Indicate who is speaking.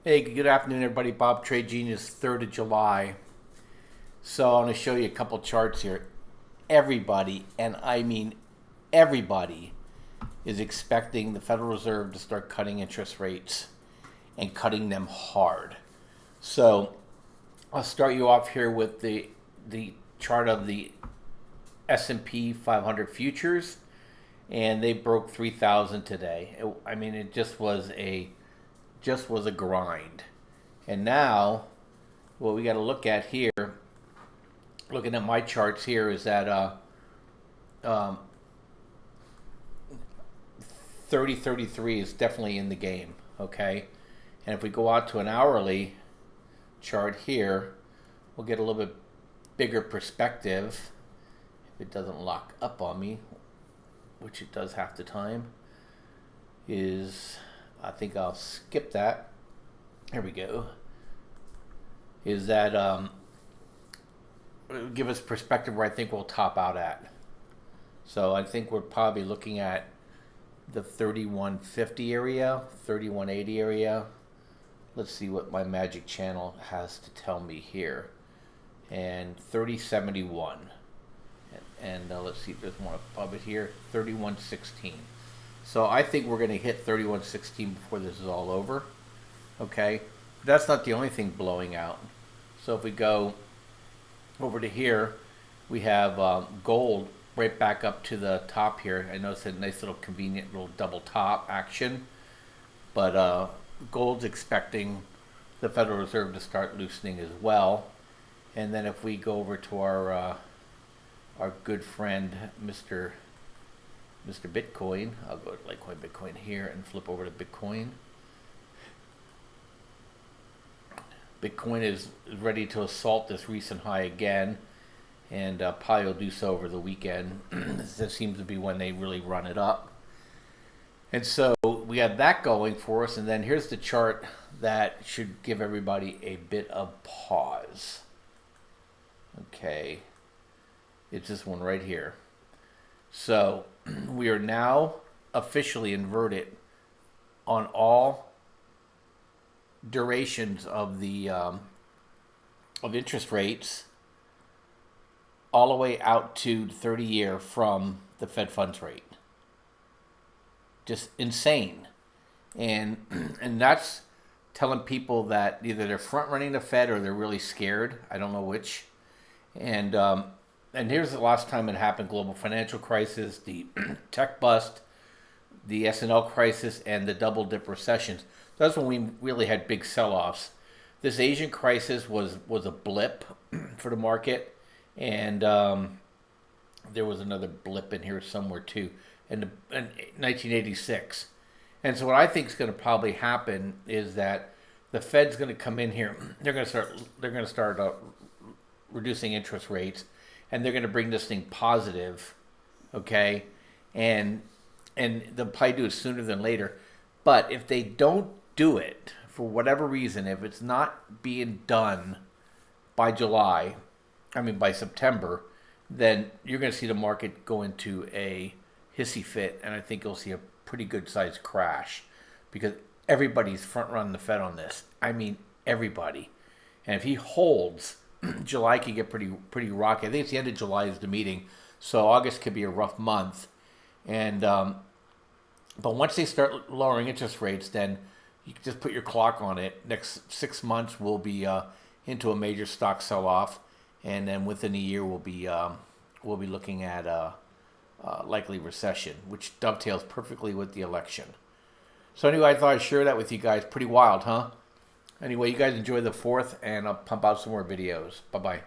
Speaker 1: Hey, good afternoon, everybody. Bob Trade Genius, 3rd of July. So I'm going to show you a couple charts here. Everybody, and I mean everybody, is expecting the Federal Reserve to start cutting interest rates and cutting them hard. So I'll start you off here with the chart of the S&P 500 futures, and they broke 3,000 today. It just was a grind. And now, what we got to look at here, looking at my charts here, is that um, 3033 is definitely in the game. Okay, and if we go out to an hourly chart here, we'll get a little bit bigger perspective. If it doesn't lock up on me, which it does half the time, I think I'll skip that. Here we go. Is that give us perspective where I think we'll top out at. So I think we're probably looking at the 3150 area, 3180 area. Let's see what my magic channel has to tell me here. And 3071. And let's see if there's one above it here, 3116. So I think we're going to hit 3116 before this is all over. Okay, but that's not the only thing blowing out. So if we go over to here, we have gold right back up to the top here. I know it's a nice little convenient little double top action, but gold's expecting the Federal Reserve to start loosening as well. And then if we go over to our good friend Mr. Bitcoin, I'll go to Litecoin Bitcoin here and flip over to Bitcoin. Bitcoin is ready to assault this recent high again, and probably will do so over the weekend. This seems to be when they really run it up. And so we have that going for us, and then here's the chart that should give everybody a bit of pause. Okay, it's this one right here. So we are now officially inverted on all durations of the of interest rates, all the way out to 30-year from the Fed funds rate. Just insane, and that's telling people that either they're front running the Fed or they're really scared. I don't know which. And here's the last time it happened: global financial crisis, the tech bust, the S&L crisis, and the double dip recessions. That's when we really had big sell-offs. This Asian crisis was a blip for the market, and there was another blip in here somewhere too, in 1986. And so what I think is going to probably happen is that the Fed's going to come in here. They're going to start reducing interest rates, and they're going to bring this thing positive, okay? And they'll probably do it sooner than later. But if they don't do it, for whatever reason, if it's not being done by by September, then you're going to see the market go into a hissy fit, and I think you'll see a pretty good sized crash because everybody's front running the Fed on this. I mean, everybody. And if he holds, July could get pretty rocky. I think it's the end of July is the meeting, so August could be a rough month. And but once they start lowering interest rates, then you can just put your clock on it. Next 6 months we'll be into a major stock sell-off, and then within a year we'll be looking at a likely recession, which dovetails perfectly with the election. So anyway, I thought I'd share that with you guys. Pretty wild, huh? Anyway, you guys enjoy the 4th, and I'll pump out some more videos. Bye-bye.